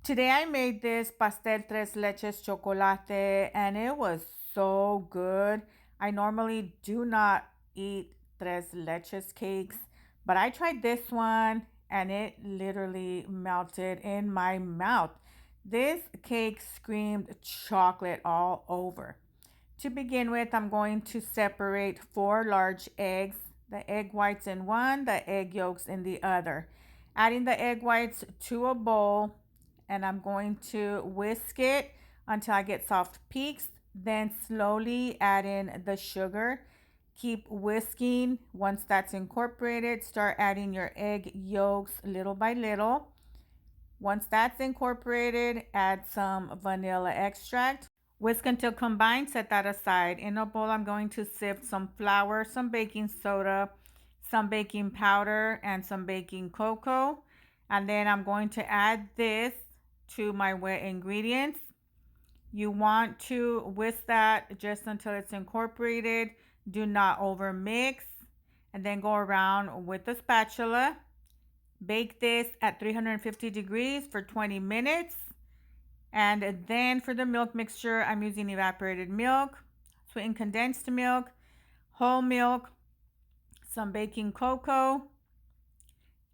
Today I made this Pastel Tres Leches Chocolate and it was so good. I normally do not eat Tres Leches cakes, but I tried this one and it literally melted in my mouth. This cake screamed chocolate all over. To begin with, I'm going to separate 4 large eggs, the egg whites in one, the egg yolks in the other. Adding the egg whites to a bowl, and I'm going to whisk it until I get soft peaks. Then slowly add in the sugar. Keep whisking. Once that's incorporated, start adding your egg yolks little by little. Once that's incorporated, add some vanilla extract. Whisk until combined, set that aside. In a bowl, I'm going to sift some flour, some baking soda, some baking powder, and some baking cocoa. And then I'm going to add this to my wet ingredients. You want to whisk that just until it's incorporated. Do not over mix. And then go around with the spatula. Bake this at 350 degrees for 20 minutes. And then for the milk mixture, I'm using evaporated milk, sweetened condensed milk, whole milk, some baking cocoa,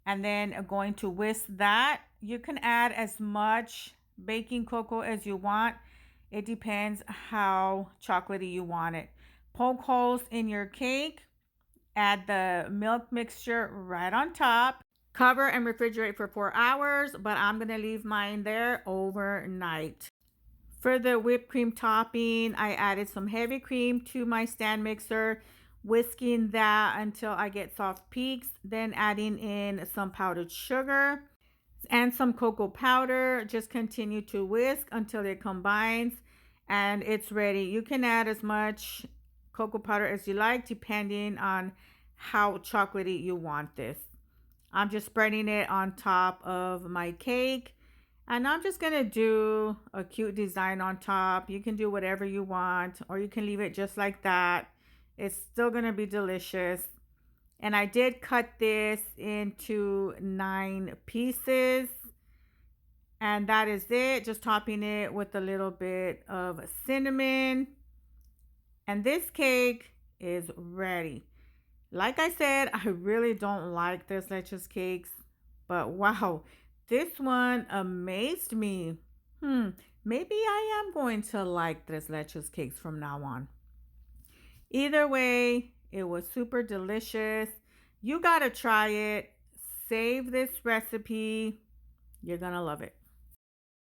and then going to whisk that. You can add as much baking cocoa as you want. It depends how chocolatey you want it. Poke holes in your cake. Add the milk mixture right on top. Cover and refrigerate for 4 hours, but I'm going to leave mine there overnight. For the whipped cream topping, I added some heavy cream to my stand mixer, whisking that until I get soft peaks, then adding in some powdered sugar and some cocoa powder. Just continue to whisk until it combines and it's ready. You can add as much cocoa powder as you like depending on how chocolatey you want this. I'm just spreading it on top of my cake. And I'm just going to do a cute design on top. You can do whatever you want, or you can leave it just like that. It's still going to be delicious. And I did cut this into 9 pieces. And that is it. Just topping it with a little bit of cinnamon. And this cake is ready. Like I said, I really don't like Tres Leches cakes, but wow, this one amazed me. Maybe I am going to like Tres Leches cakes from now on. Either way, it was super delicious. You gotta try it. Save this recipe. You're gonna love it.